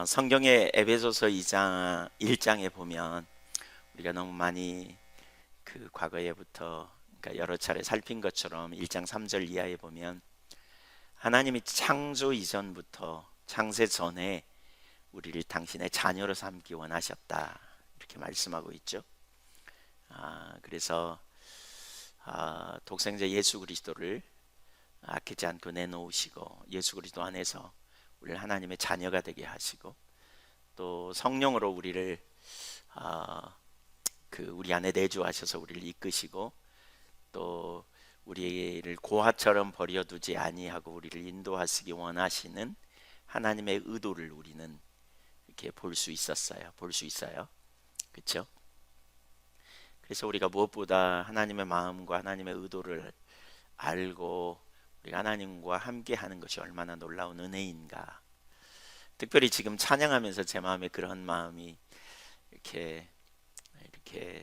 성경의 에베소서 2장 1장에 보면 우리가 너무 많이 그 과거에부터 그러니까 여러 차례 살핀 것처럼 1장 3절 이하에 보면 하나님이 창조 이전부터 창세 전에 우리를 당신의 자녀로 삼기 원하셨다 이렇게 말씀하고 있죠. 그래서 독생자 예수 그리스도를 아끼지 않고 내놓으시고 예수 그리스도 안에서 우리를 하나님의 자녀가 되게 하시고 또 성령으로 우리를 우리 안에 내주하셔서 우리를 이끄시고 또 우리를 고아처럼 버려두지 아니하고 우리를 인도하시기 원하시는 하나님의 의도를 우리는 이렇게 볼 수 있었어요. 볼 수 있어요. 그렇죠? 그래서 우리가 무엇보다 하나님의 마음과 하나님의 의도를 알고 우리가 하나님과 함께 하는 것이 얼마나 놀라운 은혜인가. 특별히 지금 찬양하면서 제 마음에 그런 마음이 이렇게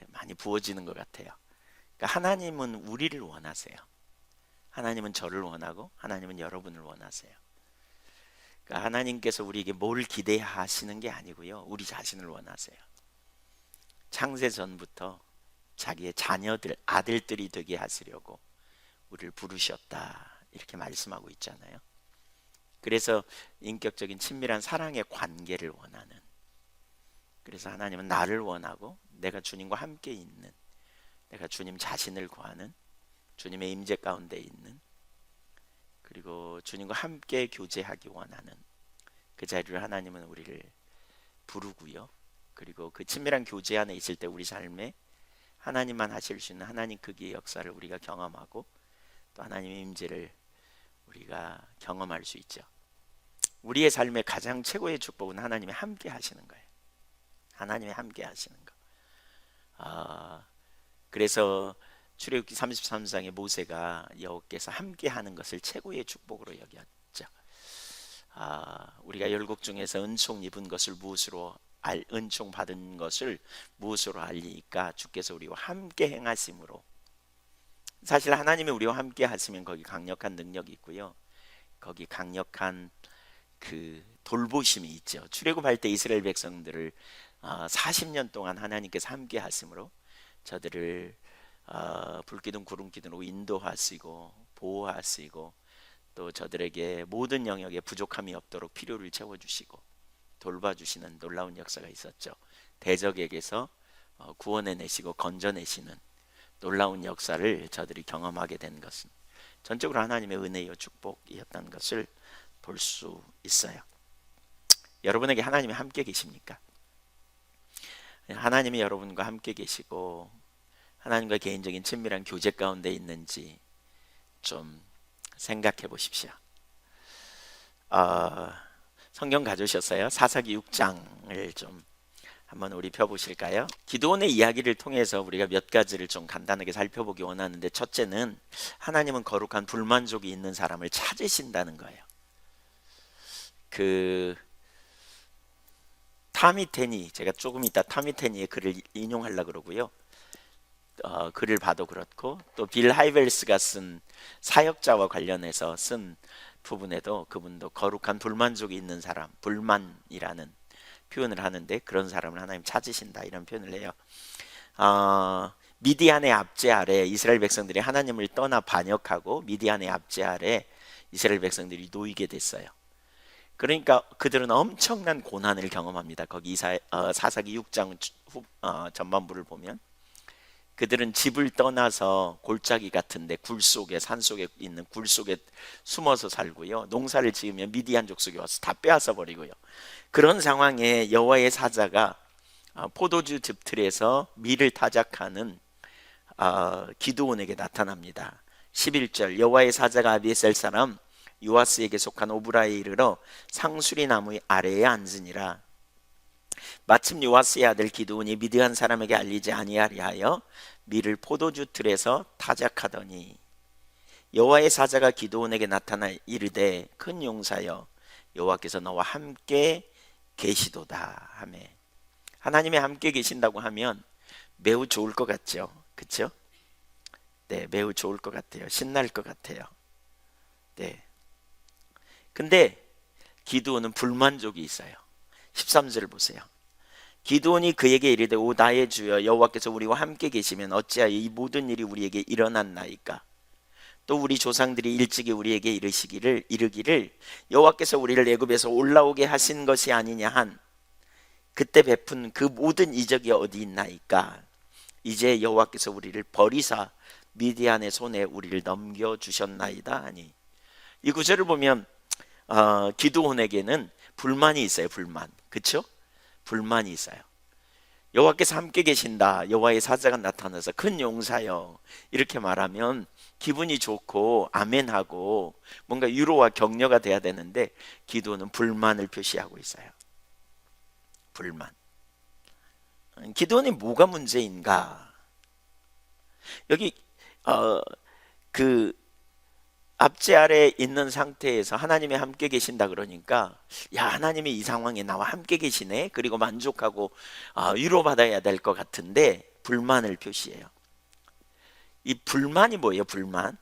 많이 부어지는 것 같아요. 그러니까 하나님은 우리를 원하세요. 하나님은 저를 원하고 하나님은 여러분을 원하세요. 그러니까 하나님께서 우리에게 뭘 기대하시는 게 아니고요. 우리 자신을 원하세요. 창세 전부터 자기의 자녀들, 아들들이 되게 하시려고 우리를 부르셨다. 이렇게 말씀하고 있잖아요. 그래서 인격적인 친밀한 사랑의 관계를 원하는, 그래서 하나님은 나를 원하고 내가 주님과 함께 있는, 내가 주님 자신을 구하는, 주님의 임재 가운데 있는, 그리고 주님과 함께 교제하기 원하는 그 자리를 하나님은 우리를 부르고요. 그리고 그 친밀한 교제 안에 있을 때 우리 삶에 하나님만 하실 수 있는 하나님 크기의 역사를 우리가 경험하고 또 하나님의 임재를 우리가 경험할 수 있죠. 우리의 삶의 가장 최고의 축복은 하나님이 함께 하시는 거예요. 하나님이 함께 하시는 거. 그래서 출애굽기 33장에 모세가 여호와께서 함께 하는 것을 최고의 축복으로 여겼죠. 우리가 율곡 중에서 은총 입은 것을 무엇으로 은총 받은 것을 무엇으로 알리니까 주께서 우리와 함께 행하심으로. 사실 하나님이 우리와 함께 하시면 거기 강력한 능력이 있고요. 거기 강력한 그 돌보심이 있죠. 출애굽할 때 이스라엘 백성들을 40년 동안 하나님께서 함께 하심으로 저들을 불기둥 구름기둥으로 인도하시고 보호하시고 또 저들에게 모든 영역에 부족함이 없도록 필요를 채워주시고 돌봐주시는 놀라운 역사가 있었죠. 대적에게서 구원해내시고 건져내시는 놀라운 역사를 저들이 경험하게 된 것은 전적으로 하나님의 은혜요 축복이었다는 것을 볼 수 있어요. 여러분에게 하나님이 함께 계십니까? 하나님이 여러분과 함께 계시고 하나님과 개인적인 친밀한 교제 가운데 있는지 좀 생각해 보십시오. 성경 가져오셨어요? 사사기 6장을 좀 한번 우리 펴보실까요? 기드온의 이야기를 통해서 우리가 몇 가지를 좀 간단하게 살펴보기 원하는데, 첫째는 하나님은 거룩한 불만족이 있는 사람을 찾으신다는 거예요. 타미테니, 제가 조금 이따 타미테니의 글을 인용하려고 그러고요. 글을 봐도 그렇고 또 빌 하이벨스가 쓴 사역자와 관련해서 쓴 부분에도 그분도 거룩한 불만족이 있는 사람, 불만이라는 표현을 하는데 그런 사람을 하나님 찾으신다 이런 표현을 해요. 미디안의 압제 아래 이스라엘 백성들이 하나님을 떠나 반역하고 미디안의 압제 아래 이스라엘 백성들이 놓이게 됐어요. 그러니까 그들은 엄청난 고난을 경험합니다. 거기 사사기 6장 전반부를 보면 그들은 집을 떠나서 골짜기 같은데 굴 속에, 산 속에 있는 굴 속에 숨어서 살고요. 농사를 지으면 미디안 족속이 와서 다 빼앗아 버리고요. 그런 상황에 여호와의 사자가 포도주 즙틀에서 밀을 타작하는 기드온에게 나타납니다. 11절 여호와의 사자가 아비에셀 사람 요아스에게 속한 오브라에 이르러 상수리 나무 아래에 앉으니라. 마침 요아스의 아들 기드온이 미드안 사람에게 알리지 아니하리하여 밀을 포도주 틀에서 타작하더니 여호와의 사자가 기드온에게 나타나 이르되 큰 용사여 여호와께서 너와 함께 계시도다 하며. 하나님이 함께 계신다고 하면 매우 좋을 것 같죠, 그렇죠? 네, 매우 좋을 것 같아요. 신날 것 같아요. 네. 근데 기드온은 불만족이 있어요. 13절 보세요. 기드온이 그에게 이르되 오 나의 주여 여호와께서 우리와 함께 계시면 어찌하여 이 모든 일이 우리에게 일어났나이까. 또 우리 조상들이 일찍이 우리에게 이르기를 여호와께서 우리를 애굽에서 올라오게 하신 것이 아니냐 한 그때 베푼 그 모든 이적이 어디 있나이까. 이제 여호와께서 우리를 버리사 미디안의 손에 우리를 넘겨주셨나이다 하니. 이 구절을 보면 기드온에게는 불만이 있어요. 불만. 그렇죠? 불만이 있어요. 여호와께서 함께 계신다. 여호와의 사자가 나타나서 큰 용사여 이렇게 말하면 기분이 좋고 아멘하고 뭔가 위로와 격려가 돼야 되는데 기드온은 불만을 표시하고 있어요. 불만. 기드온이 뭐가 문제인가? 여기 그 앞지 아래 있는 상태에서 하나님이 함께 계신다 그러니까 야 하나님이 이 상황에 나와 함께 계시네 그리고 만족하고 위로받아야 될 것 같은데 불만을 표시해요. 이 불만이 뭐예요? 불만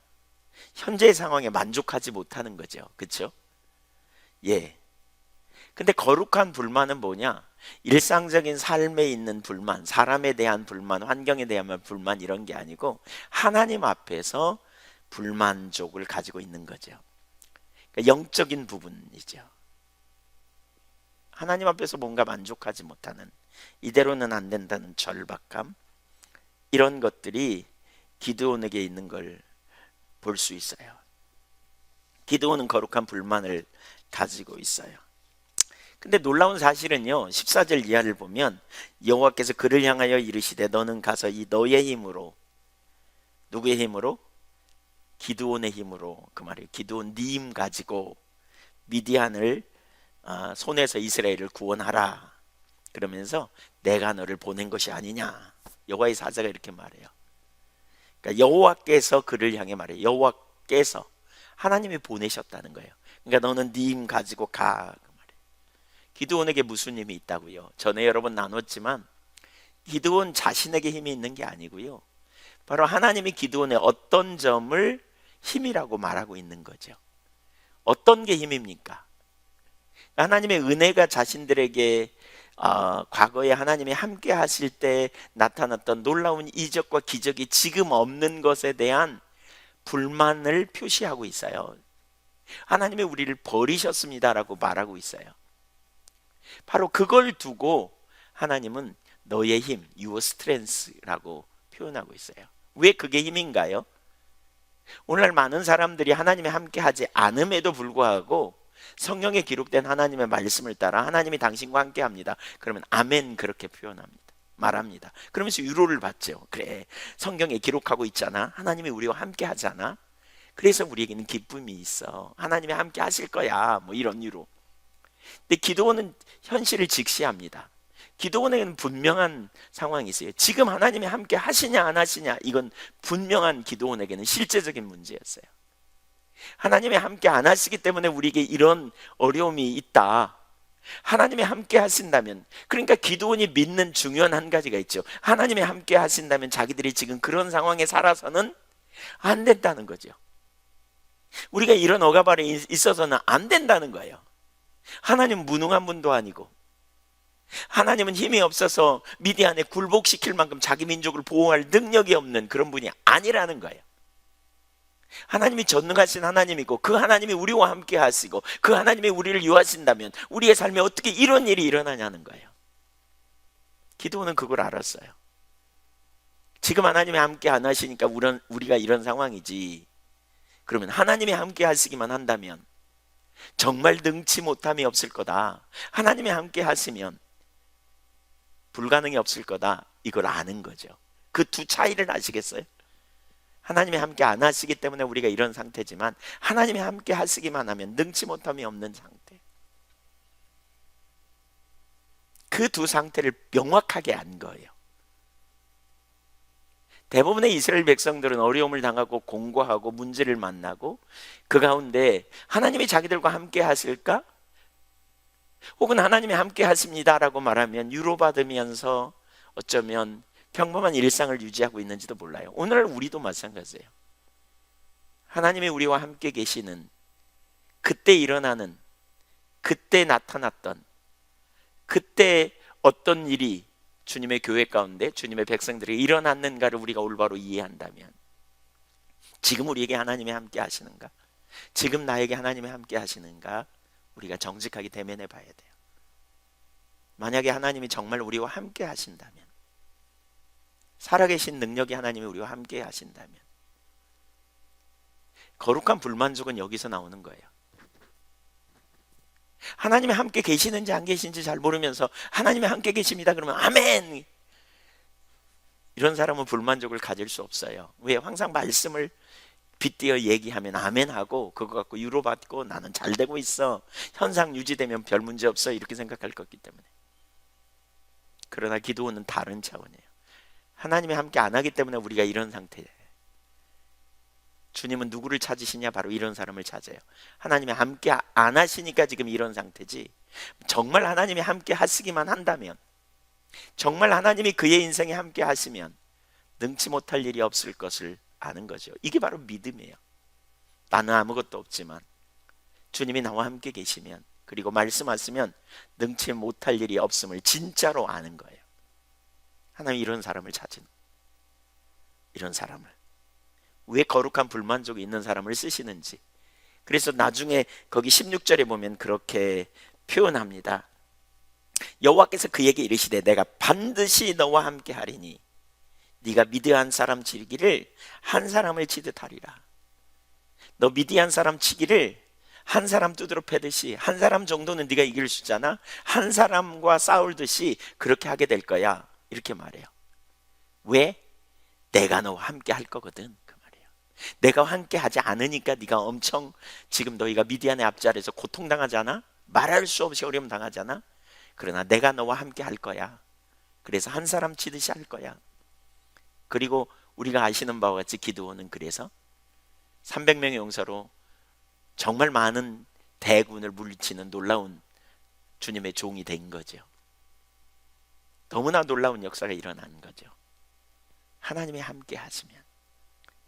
현재의 상황에 만족하지 못하는 거죠. 그렇죠? 예. 근데 거룩한 불만은 뭐냐? 일상적인 삶에 있는 불만, 사람에 대한 불만, 환경에 대한 불만 이런 게 아니고 하나님 앞에서 불만족을 가지고 있는 거죠. 그러니까 영적인 부분이죠. 하나님 앞에서 뭔가 만족하지 못하는, 이대로는 안 된다는 절박함, 이런 것들이 기드온에게 있는 걸 볼 수 있어요. 기드온은 거룩한 불만을 가지고 있어요. 근데 놀라운 사실은요, 14절 이하를 보면 여호와께서 그를 향하여 이르시되 너는 가서 이 너의 힘으로, 누구의 힘으로? 기드온의 힘으로, 그 말이에요. 기드온 네 힘 가지고 미디안을 손에서 이스라엘을 구원하라. 그러면서 내가 너를 보낸 것이 아니냐. 여호와의 사자가 이렇게 말해요. 그러니까 여호와께서 그를 향해 말해요. 여호와께서, 하나님이 보내셨다는 거예요. 그러니까 너는 네 힘 가지고 가. 그 말이에요. 기드온에게 무슨 힘이 있다고요? 전에 여러 번 나눴지만 기드온 자신에게 힘이 있는 게 아니고요, 바로 하나님이 기드온의 어떤 점을 힘이라고 말하고 있는 거죠. 어떤 게 힘입니까? 하나님의 은혜가 자신들에게 과거에 하나님이 함께 하실 때 나타났던 놀라운 이적과 기적이 지금 없는 것에 대한 불만을 표시하고 있어요. 하나님이 우리를 버리셨습니다라고 말하고 있어요. 바로 그걸 두고 하나님은 너의 힘, your strength라고 표현하고 있어요. 왜 그게 힘인가요? 오늘날 많은 사람들이 하나님이 함께 하지 않음에도 불구하고 성경에 기록된 하나님의 말씀을 따라 하나님이 당신과 함께 합니다. 그러면 아멘 그렇게 표현합니다. 말합니다. 그러면서 위로를 받죠. 그래, 성경에 기록하고 있잖아. 하나님이 우리와 함께 하잖아. 그래서 우리에게는 기쁨이 있어. 하나님이 함께 하실 거야. 뭐 이런 위로. 근데 기드온은 현실을 직시합니다. 기드온에게는 분명한 상황이 있어요. 지금 하나님이 함께 하시냐 안 하시냐, 이건 분명한 기드온에게는 실제적인 문제였어요. 하나님이 함께 안 하시기 때문에 우리에게 이런 어려움이 있다. 하나님이 함께 하신다면, 그러니까 기드온이 믿는 중요한 한 가지가 있죠. 하나님이 함께 하신다면 자기들이 지금 그런 상황에 살아서는 안 된다는 거죠. 우리가 이런 억압 아래 있어서는 안 된다는 거예요. 하나님은 무능한 분도 아니고, 하나님은 힘이 없어서 미디안에 굴복시킬 만큼 자기 민족을 보호할 능력이 없는 그런 분이 아니라는 거예요. 하나님이 전능하신 하나님이고 그 하나님이 우리와 함께 하시고 그 하나님이 우리를 유하신다면 우리의 삶에 어떻게 이런 일이 일어나냐는 거예요. 기드온은 그걸 알았어요. 지금 하나님이 함께 안 하시니까 우리가 이런 상황이지, 그러면 하나님이 함께 하시기만 한다면 정말 능치 못함이 없을 거다. 하나님이 함께 하시면 불가능이 없을 거다. 이걸 아는 거죠. 그 두 차이를 아시겠어요? 하나님이 함께 안 하시기 때문에 우리가 이런 상태지만 하나님이 함께 하시기만 하면 능치 못함이 없는 상태. 그 두 상태를 명확하게 안 거예요. 대부분의 이스라엘 백성들은 어려움을 당하고 공고하고 문제를 만나고 그 가운데 하나님이 자기들과 함께 하실까? 혹은 하나님이 함께 하십니다라고 말하면 위로받으면서 어쩌면 평범한 일상을 유지하고 있는지도 몰라요. 오늘 우리도 마찬가지예요. 하나님이 우리와 함께 계시는 그때 일어나는 그때 나타났던, 그때 어떤 일이 주님의 교회 가운데 주님의 백성들에게 일어났는가를 우리가 올바로 이해한다면, 지금 우리에게 하나님이 함께 하시는가, 지금 나에게 하나님이 함께 하시는가, 우리가 정직하게 대면해 봐야 돼요. 만약에 하나님이 정말 우리와 함께 하신다면, 살아계신 능력이 하나님이 우리와 함께 하신다면, 거룩한 불만족은 여기서 나오는 거예요. 하나님이 함께 계시는지 안 계신지 잘 모르면서 하나님이 함께 계십니다 그러면 아멘, 이런 사람은 불만족을 가질 수 없어요. 왜? 항상 말씀을 빗대어 얘기하면 아멘하고 그거 갖고 위로받고 나는 잘 되고 있어, 현상 유지되면 별 문제 없어, 이렇게 생각할 거기 때문에. 그러나 기도는 다른 차원이에요. 하나님이 함께 안 하기 때문에 우리가 이런 상태예요. 주님은 누구를 찾으시냐? 바로 이런 사람을 찾아요. 하나님이 함께 안 하시니까 지금 이런 상태지, 정말 하나님이 함께 하시기만 한다면, 정말 하나님이 그의 인생에 함께 하시면 능치 못할 일이 없을 것을 아는 거죠. 이게 바로 믿음이에요. 나는 아무것도 없지만 주님이 나와 함께 계시면, 그리고 말씀하시면 능치 못할 일이 없음을 진짜로 아는 거예요. 하나님이 이런 사람을 찾은, 이런 사람을, 왜 거룩한 불만족이 있는 사람을 쓰시는지. 그래서 나중에 거기 16절에 보면 그렇게 표현합니다. 여호와께서 그에게 이르시되 내가 반드시 너와 함께 하리니 네가 미디안 사람 치기를 한 사람을 치듯 하리라. 너 미디안 사람 치기를 한 사람 두드러 패듯이, 한 사람 정도는 네가 이길 수 있잖아, 한 사람과 싸울듯이 그렇게 하게 될 거야, 이렇게 말해요. 왜? 내가 너와 함께 할 거거든, 그 말이에요. 내가 함께 하지 않으니까 네가 엄청, 지금 너희가 미디안의 앞자리에서 고통당하잖아, 말할 수 없이 어려움 당하잖아. 그러나 내가 너와 함께 할 거야. 그래서 한 사람 치듯이 할 거야. 그리고 우리가 아시는 바와 같이 기드온은 그래서 300명의 용사로 정말 많은 대군을 물리치는 놀라운 주님의 종이 된 거죠. 너무나 놀라운 역사가 일어난 거죠. 하나님이 함께 하시면,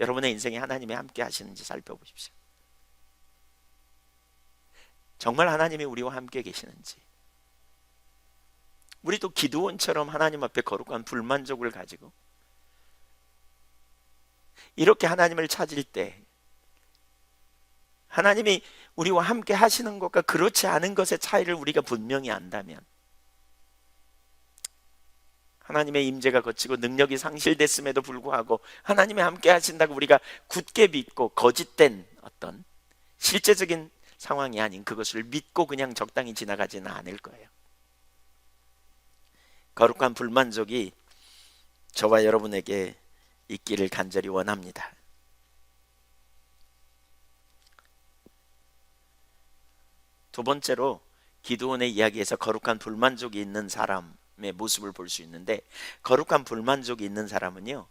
여러분의 인생에 하나님이 함께 하시는지 살펴보십시오. 정말 하나님이 우리와 함께 계시는지. 우리도 기드온처럼 하나님 앞에 거룩한 불만족을 가지고 이렇게 하나님을 찾을 때, 하나님이 우리와 함께 하시는 것과 그렇지 않은 것의 차이를 우리가 분명히 안다면, 하나님의 임재가 거치고 능력이 상실됐음에도 불구하고 하나님이 함께 하신다고 우리가 굳게 믿고, 거짓된 어떤 실제적인 상황이 아닌 그것을 믿고 그냥 적당히 지나가지는 않을 거예요. 거룩한 불만족이 저와 여러분에게 있기를 간절히 원합니다. 두 번째로, 기드온의 이야기에서 거룩한 불만족이 있는 사람의 모습을 볼 수 있는데, 거룩한 불만족이 있는 사람은요,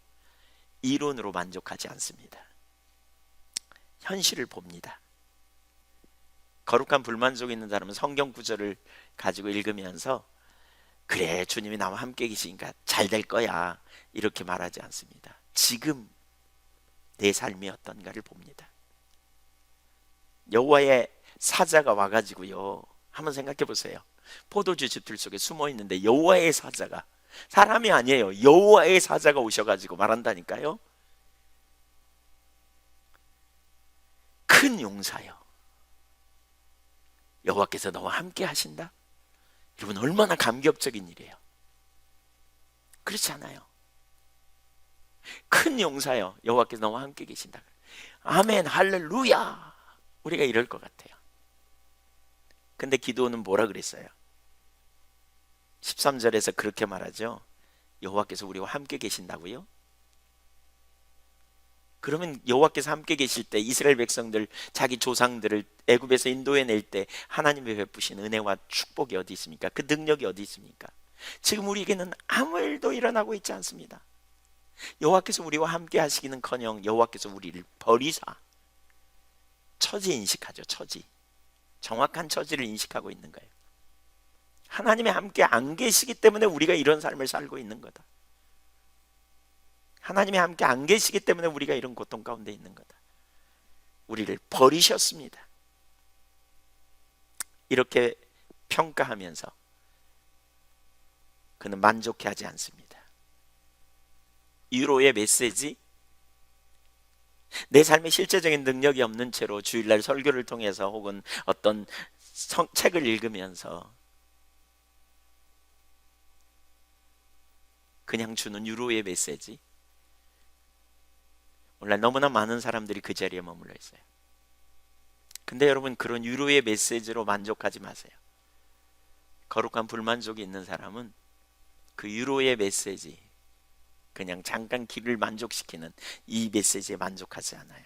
이론으로 만족하지 않습니다. 현실을 봅니다. 거룩한 불만족이 있는 사람은 성경 구절을 가지고 읽으면서 그래, 주님이 나와 함께 계시니까 잘 될 거야, 이렇게 말하지 않습니다. 지금 내 삶이 어떤가를 봅니다. 여호와의 사자가 와가지고요, 한번 생각해 보세요. 포도주 즙들 속에 숨어 있는데 여호와의 사자가, 사람이 아니에요, 여호와의 사자가 오셔가지고 말한다니까요. 큰 용사요, 여호와께서 너와 함께 하신다. 여러분, 얼마나 감격적인 일이에요. 그렇지 않아요? 큰 용사요, 여호와께서 너와 함께 계신다. 아멘, 할렐루야, 우리가 이럴 것 같아요. 근데 기드온은 뭐라 그랬어요? 13절에서 그렇게 말하죠. 여호와께서 우리와 함께 계신다고요? 그러면 여호와께서 함께 계실 때 이스라엘 백성들, 자기 조상들을 애굽에서 인도해낼 때 하나님의 베푸신 은혜와 축복이 어디 있습니까? 그 능력이 어디 있습니까? 지금 우리에게는 아무 일도 일어나고 있지 않습니다. 여호와께서 우리와 함께 하시기는커녕 여호와께서 우리를 버리사, 처지 인식하죠. 처지, 정확한 처지를 인식하고 있는 거예요. 하나님이 함께 안 계시기 때문에 우리가 이런 삶을 살고 있는 거다. 하나님이 함께 안 계시기 때문에 우리가 이런 고통 가운데 있는 거다. 우리를 버리셨습니다. 이렇게 평가하면서 그는 만족해하지 않습니다. 유로의 메시지, 내 삶에 실제적인 능력이 없는 채로 주일날 설교를 통해서 혹은 어떤 책을 읽으면서 그냥 주는 유로의 메시지, 오늘날 너무나 많은 사람들이 그 자리에 머물러 있어요. 근데 여러분, 그런 유로의 메시지로 만족하지 마세요. 거룩한 불만족이 있는 사람은 그 유로의 메시지, 그냥 잠깐 귀를 만족시키는 이 메시지에 만족하지 않아요.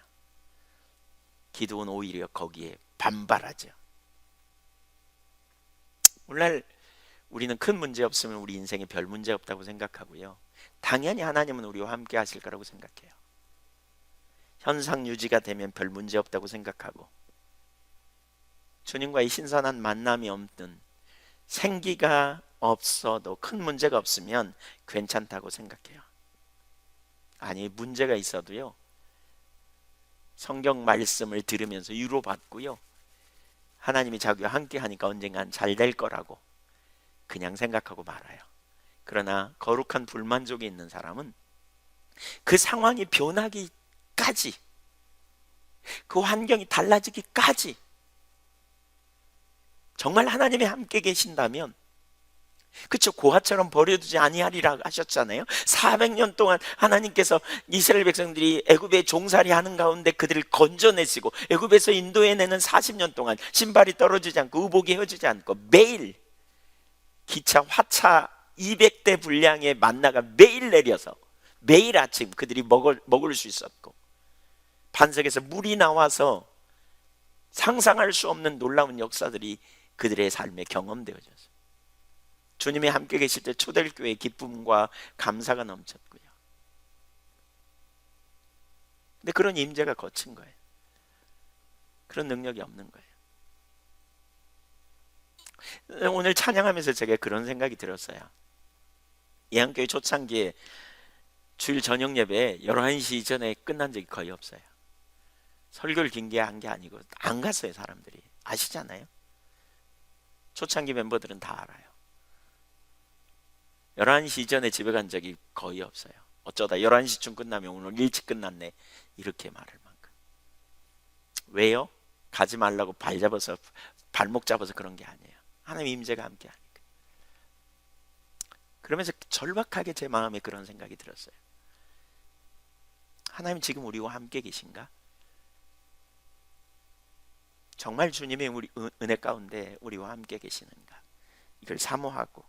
기도는 오히려 거기에 반발하죠. 오늘날 우리는 큰 문제 없으면 우리 인생에 별 문제 없다고 생각하고요, 당연히 하나님은 우리와 함께 하실 거라고 생각해요. 현상 유지가 되면 별 문제 없다고 생각하고, 주님과의 신선한 만남이 없든 생기가 없어도 큰 문제가 없으면 괜찮다고 생각해요. 아니, 문제가 있어도요, 성경 말씀을 들으면서 위로받고요, 하나님이 자기와 함께 하니까 언젠간 잘 될 거라고 그냥 생각하고 말아요. 그러나 거룩한 불만족이 있는 사람은 그 상황이 변하기까지, 그 환경이 달라지기까지 정말 하나님이 함께 계신다면, 그쵸, 고아처럼 버려두지 아니하리라 하셨잖아요. 400년 동안 하나님께서 이스라엘 백성들이 애굽에 종살이 하는 가운데 그들을 건져내시고, 애굽에서 인도해내는 40년 동안 신발이 떨어지지 않고 의복이 헤어지지 않고, 매일 기차 화차 200대 분량의 만나가 매일 내려서 매일 아침 그들이 먹을 수 있었고, 반석에서 물이 나와서 상상할 수 없는 놀라운 역사들이 그들의 삶에 경험되어졌어요. 주님이 함께 계실 때 초대교회의 기쁨과 감사가 넘쳤고요. 근데 그런 임재가 거친 거예요. 그런 능력이 없는 거예요. 오늘 찬양하면서 제가 그런 생각이 들었어요. 예한교회 초창기에 주일 저녁 예배 11시 전에 끝난 적이 거의 없어요. 설교를 길게 한 게 아니고 안 갔어요. 사람들이 아시잖아요. 초창기 멤버들은 다 알아요. 11시 전에 집에 간 적이 거의 없어요. 어쩌다 11시쯤 끝나면 오늘 일찍 끝났네, 이렇게 말할 만큼. 왜요? 가지 말라고 발목 잡아서 그런 게 아니에요. 하나님 임재가 함께 하니까. 그러면서 절박하게 제 마음에 그런 생각이 들었어요. 하나님 지금 우리와 함께 계신가? 정말 주님의 우리 은혜 가운데 우리와 함께 계시는가? 이걸 사모하고,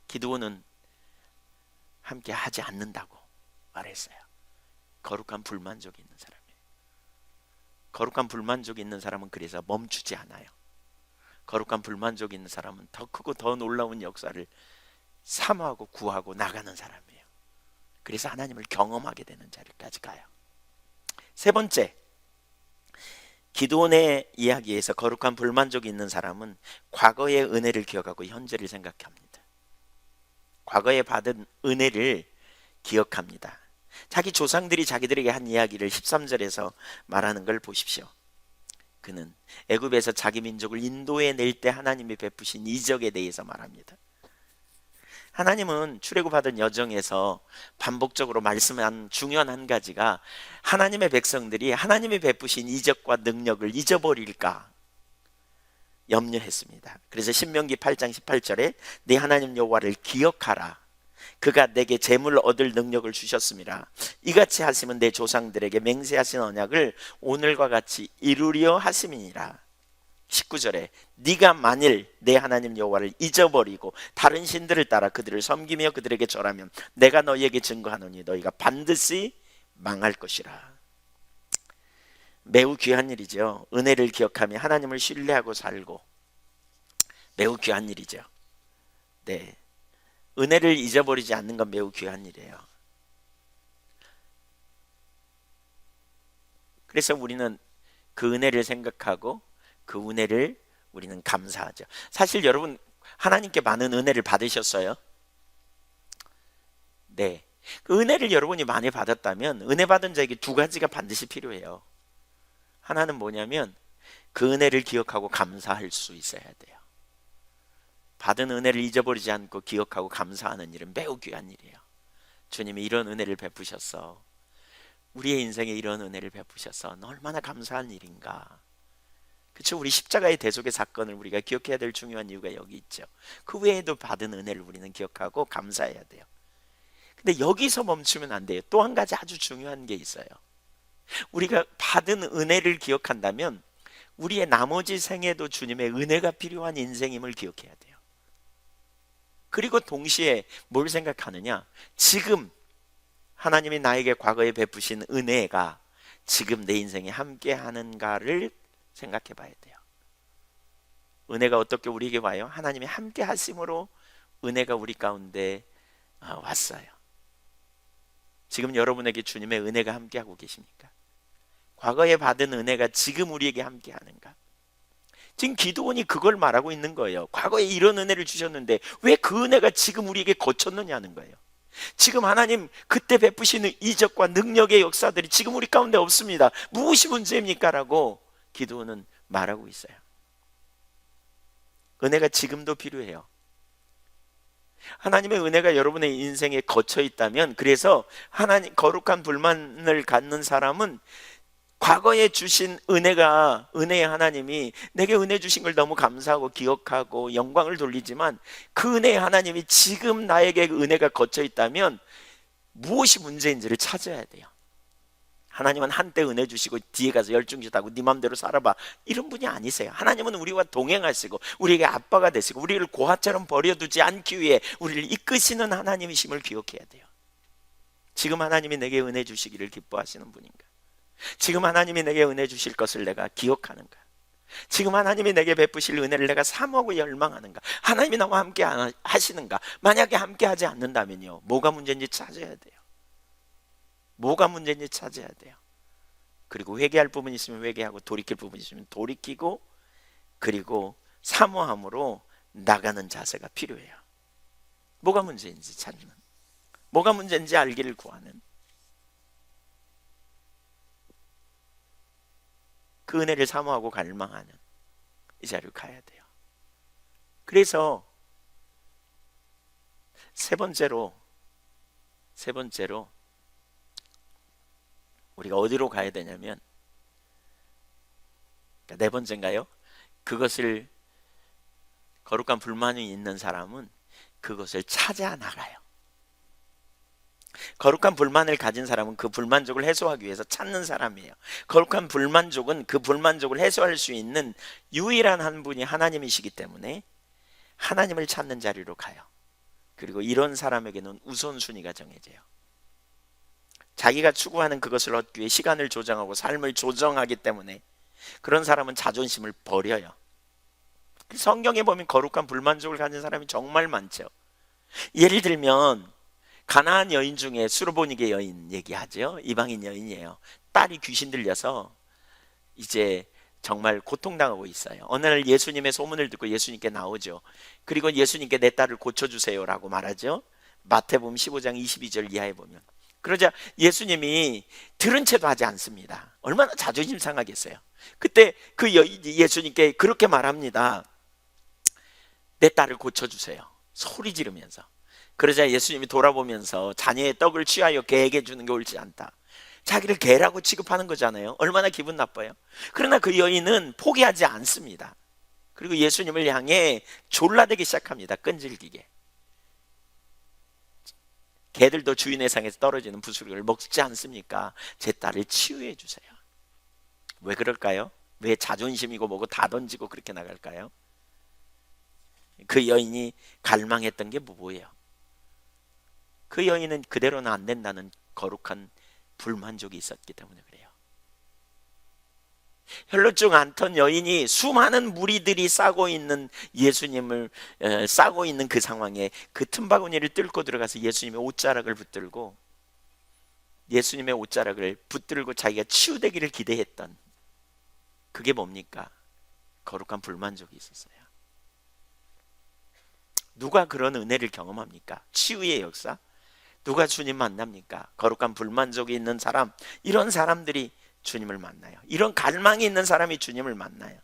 기도는 함께 하지 않는다고 말했어요. 거룩한 불만족이 있는 사람이에요. 거룩한 불만족이 있는 사람은 그래서 멈추지 않아요. 거룩한 불만족이 있는 사람은 더 크고 더 놀라운 역사를 사모하고 구하고 나가는 사람이에요. 그래서 하나님을 경험하게 되는 자리까지 가요. 세 번째, 기도원의 이야기에서 거룩한 불만족이 있는 사람은 과거의 은혜를 기억하고 현재를 생각합니다. 과거에 받은 은혜를 기억합니다. 자기 조상들이 자기들에게 한 이야기를 13절에서 말하는 걸 보십시오. 그는 애굽에서 자기 민족을 인도해낼 때 하나님이 베푸신 이적에 대해서 말합니다. 하나님은 출애굽하던 여정에서 반복적으로 말씀한 중요한 한 가지가, 하나님의 백성들이 하나님이 베푸신 이적과 능력을 잊어버릴까 염려했습니다. 그래서 신명기 8장 18절에 네 하나님 여호와를 기억하라. 그가 내게 재물을 얻을 능력을 주셨습니다. 이같이 하시면 내 조상들에게 맹세하신 언약을 오늘과 같이 이루려 하심이니라. 19절에 네가 만일 내 하나님 여호와를 잊어버리고 다른 신들을 따라 그들을 섬기며 그들에게 절하면 내가 너희에게 증거하노니 너희가 반드시 망할 것이라. 매우 귀한 일이죠. 은혜를 기억하며 하나님을 신뢰하고 살고, 매우 귀한 일이죠. 네, 은혜를 잊어버리지 않는 건 매우 귀한 일이에요. 그래서 우리는 그 은혜를 생각하고 그 은혜를 우리는 감사하죠. 사실 여러분, 하나님께 많은 은혜를 받으셨어요? 네, 그 은혜를 여러분이 많이 받았다면 은혜 받은 자에게 두 가지가 반드시 필요해요. 하나는 뭐냐면 그 은혜를 기억하고 감사할 수 있어야 돼요. 받은 은혜를 잊어버리지 않고 기억하고 감사하는 일은 매우 귀한 일이에요. 주님이 이런 은혜를 베푸셨어. 우리의 인생에 이런 은혜를 베푸셔서 얼마나 감사한 일인가. 그렇죠? 우리 십자가의 대속의 사건을 우리가 기억해야 될 중요한 이유가 여기 있죠. 그 외에도 받은 은혜를 우리는 기억하고 감사해야 돼요. 근데 여기서 멈추면 안 돼요. 또 한 가지 아주 중요한 게 있어요. 우리가 받은 은혜를 기억한다면 우리의 나머지 생에도 주님의 은혜가 필요한 인생임을 기억해야 돼요. 그리고 동시에 뭘 생각하느냐? 지금 하나님이 나에게 과거에 베푸신 은혜가 지금 내 인생에 함께 하는가를 생각해 봐야 돼요. 은혜가 어떻게 우리에게 와요? 하나님이 함께 하심으로 은혜가 우리 가운데 왔어요. 지금 여러분에게 주님의 은혜가 함께 하고 계십니까? 과거에 받은 은혜가 지금 우리에게 함께 하는가? 지금 기도원이 그걸 말하고 있는 거예요. 과거에 이런 은혜를 주셨는데 왜 그 은혜가 지금 우리에게 거쳤느냐는 거예요. 지금 하나님 그때 베푸시는 이적과 능력의 역사들이 지금 우리 가운데 없습니다. 무엇이 문제입니까? 라고 기도원은 말하고 있어요. 은혜가 지금도 필요해요. 하나님의 은혜가 여러분의 인생에 거쳐 있다면, 그래서 하나님 거룩한 불만을 갖는 사람은 과거에 주신 은혜의 하나님이 내게 은혜 주신 걸 너무 감사하고 기억하고 영광을 돌리지만, 그 은혜의 하나님이 지금 나에게 은혜가 거쳐 있다면 무엇이 문제인지를 찾아야 돼요. 하나님은 한때 은혜 주시고 뒤에 가서 열중짓하고 네 맘대로 살아봐, 이런 분이 아니세요. 하나님은 우리와 동행하시고 우리에게 아빠가 되시고 우리를 고아처럼 버려두지 않기 위해 우리를 이끄시는 하나님이심을 기억해야 돼요. 지금 하나님이 내게 은혜 주시기를 기뻐하시는 분인가? 지금 하나님이 내게 은혜 주실 것을 내가 기억하는가? 지금 하나님이 내게 베푸실 은혜를 내가 사모하고 열망하는가? 하나님이 나와 함께 하시는가? 만약에 함께 하지 않는다면요, 뭐가 문제인지 찾아야 돼요. 뭐가 문제인지 찾아야 돼요. 그리고 회개할 부분이 있으면 회개하고 돌이킬 부분이 있으면 돌이키고, 그리고 사모함으로 나가는 자세가 필요해요. 뭐가 문제인지 찾는, 뭐가 문제인지 알기를 구하는, 그 은혜를 사모하고 갈망하는 이 자리로 가야 돼요. 그래서 세 번째로 우리가 어디로 가야 되냐면, 네 번째인가요? 그것을, 거룩한 불만이 있는 사람은 그것을 찾아 나가요. 거룩한 불만을 가진 사람은 그 불만족을 해소하기 위해서 찾는 사람이에요. 거룩한 불만족은 그 불만족을 해소할 수 있는 유일한 한 분이 하나님이시기 때문에 하나님을 찾는 자리로 가요. 그리고 이런 사람에게는 우선순위가 정해져요. 자기가 추구하는 그것을 얻기 위해 시간을 조정하고 삶을 조정하기 때문에 그런 사람은 자존심을 버려요. 성경에 보면 거룩한 불만족을 가진 사람이 정말 많죠. 예를 들면 가나안 여인 중에 수르보니게 여인 얘기하죠. 이방인 여인이에요. 딸이 귀신 들려서 이제 정말 고통당하고 있어요. 어느 날 예수님의 소문을 듣고 예수님께 나오죠. 그리고 예수님께 내 딸을 고쳐주세요 라고 말하죠. 마태복음 15장 22절 이하에 보면. 그러자 예수님이 들은 채도 하지 않습니다. 얼마나 자존심 상하겠어요. 그때 그 여인이 예수님께 그렇게 말합니다. 내 딸을 고쳐주세요. 소리 지르면서. 그러자 예수님이 돌아보면서 자녀의 떡을 취하여 개에게 주는 게 옳지 않다. 자기를 개라고 취급하는 거잖아요. 얼마나 기분 나빠요. 그러나 그 여인은 포기하지 않습니다. 그리고 예수님을 향해 졸라대기 시작합니다. 끈질기게. 개들도 주인의 상에서 떨어지는 부스러기를 먹지 않습니까? 제 딸을 치유해 주세요. 왜 그럴까요? 왜 자존심이고 뭐고 다 던지고 그렇게 나갈까요? 그 여인이 갈망했던 게 뭐예요? 그 여인은 그대로는 안 된다는 거룩한 불만족이 있었기 때문에 그래요. 혈루증 앓던 여인이 수많은 무리들이 싸고 있는 예수님을 싸고 있는 그 상황에 그 틈바구니를 뚫고 들어가서 예수님의 옷자락을 붙들고 자기가 치유되기를 기대했던, 그게 뭡니까? 거룩한 불만족이 있었어요. 누가 그런 은혜를 경험합니까? 치유의 역사? 누가 주님 만납니까? 거룩한 불만족이 있는 사람, 이런 사람들이 주님을 만나요. 이런 갈망이 있는 사람이 주님을 만나요.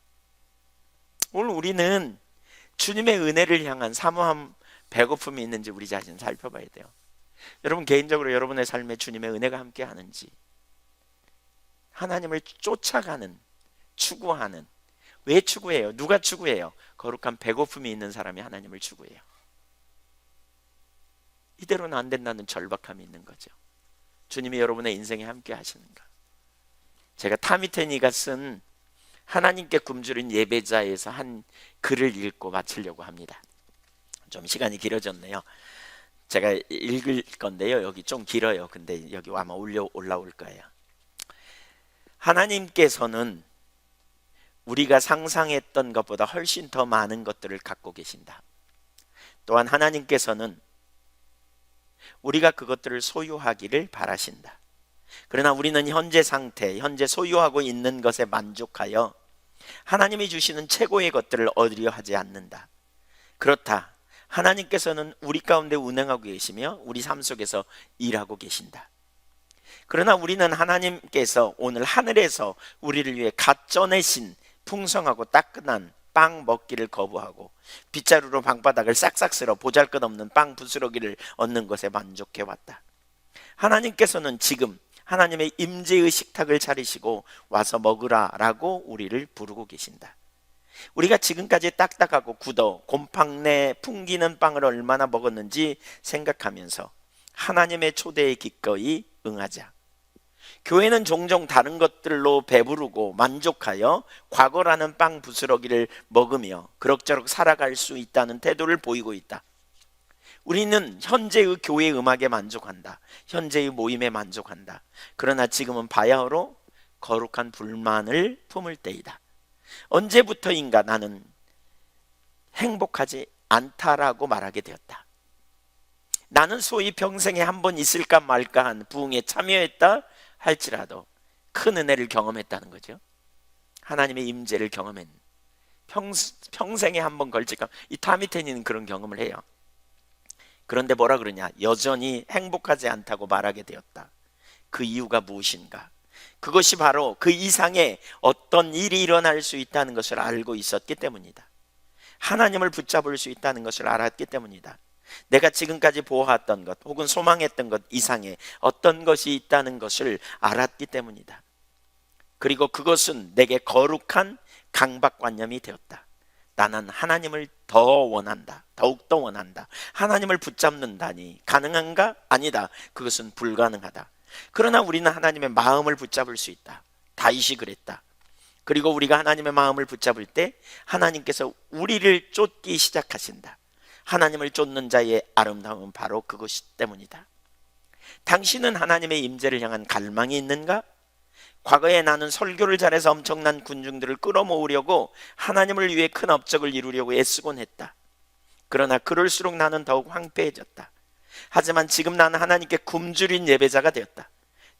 오늘 우리는 주님의 은혜를 향한 사모함, 배고픔이 있는지 우리 자신 살펴봐야 돼요. 여러분 개인적으로 여러분의 삶에 주님의 은혜가 함께 하는지, 하나님을 쫓아가는, 추구하는, 왜 추구해요? 누가 추구해요? 거룩한 배고픔이 있는 사람이 하나님을 추구해요. 이대로는 안 된다는 절박함이 있는 거죠. 주님이 여러분의 인생에 함께 하시는가? 제가 타미테니가 쓴 하나님께 굶주린 예배자에서 한 글을 읽고 마치려고 합니다. 좀 시간이 길어졌네요. 제가 읽을 건데요. 여기 좀 길어요. 근데 여기 아마 올라올 거예요. 하나님께서는 우리가 상상했던 것보다 훨씬 더 많은 것들을 갖고 계신다. 또한 하나님께서는 우리가 그것들을 소유하기를 바라신다. 그러나 우리는 현재 상태, 현재 소유하고 있는 것에 만족하여 하나님이 주시는 최고의 것들을 얻으려 하지 않는다. 그렇다. 하나님께서는 우리 가운데 운행하고 계시며 우리 삶 속에서 일하고 계신다. 그러나 우리는 하나님께서 오늘 하늘에서 우리를 위해 갓 쪄내신 풍성하고 따끈한 빵 먹기를 거부하고 빗자루로 방바닥을 싹싹 쓸어 보잘것없는 빵 부스러기를 얻는 것에 만족해 왔다. 하나님께서는 지금 하나님의 임재의 식탁을 차리시고 와서 먹으라라고 우리를 부르고 계신다. 우리가 지금까지 딱딱하고 굳어 곰팡내 풍기는 빵을 얼마나 먹었는지 생각하면서 하나님의 초대에 기꺼이 응하자. 교회는 종종 다른 것들로 배부르고 만족하여 과거라는 빵 부스러기를 먹으며 그럭저럭 살아갈 수 있다는 태도를 보이고 있다. 우리는 현재의 교회 음악에 만족한다. 현재의 모임에 만족한다. 그러나 지금은 바야흐로 거룩한 불만을 품을 때이다. 언제부터인가 나는 행복하지 않다라고 말하게 되었다. 나는 소위 평생에 한 번 있을까 말까 한 부흥에 참여했다 할지라도 큰 은혜를 경험했다는 거죠. 하나님의 임재를 경험한, 평생에 한 번 걸칠까. 이 타미테니는 그런 경험을 해요. 그런데 뭐라 그러냐? 여전히 행복하지 않다고 말하게 되었다. 그 이유가 무엇인가? 그것이 바로 그 이상의 어떤 일이 일어날 수 있다는 것을 알고 있었기 때문이다. 하나님을 붙잡을 수 있다는 것을 알았기 때문이다. 내가 지금까지 보아왔던 것 혹은 소망했던 것 이상의 어떤 것이 있다는 것을 알았기 때문이다. 그리고 그것은 내게 거룩한 강박관념이 되었다. 나는 하나님을 더 원한다. 더욱더 원한다. 하나님을 붙잡는다니 가능한가? 아니다. 그것은 불가능하다. 그러나 우리는 하나님의 마음을 붙잡을 수 있다. 다윗이 그랬다. 그리고 우리가 하나님의 마음을 붙잡을 때 하나님께서 우리를 쫓기 시작하신다. 하나님을 쫓는 자의 아름다움은 바로 그것이 때문이다. 당신은 하나님의 임재를 향한 갈망이 있는가? 과거에 나는 설교를 잘해서 엄청난 군중들을 끌어모으려고 하나님을 위해 큰 업적을 이루려고 애쓰곤 했다. 그러나 그럴수록 나는 더욱 황폐해졌다. 하지만 지금 나는 하나님께 굶주린 예배자가 되었다.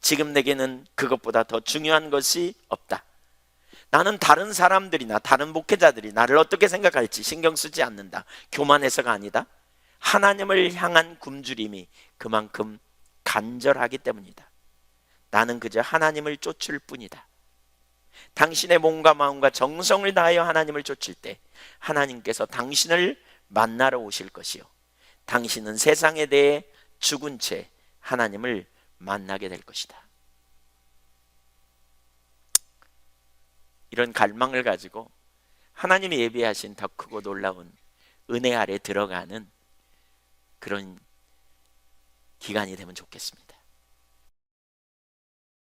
지금 내게는 그것보다 더 중요한 것이 없다. 나는 다른 사람들이나 다른 목회자들이 나를 어떻게 생각할지 신경 쓰지 않는다. 교만해서가 아니다. 하나님을 향한 굶주림이 그만큼 간절하기 때문이다. 나는 그저 하나님을 쫓을 뿐이다. 당신의 몸과 마음과 정성을 다하여 하나님을 쫓을 때 하나님께서 당신을 만나러 오실 것이요, 당신은 세상에 대해 죽은 채 하나님을 만나게 될 것이다. 이런 갈망을 가지고 하나님이 예비하신 더 크고 놀라운 은혜 아래 들어가는 그런 기간이 되면 좋겠습니다.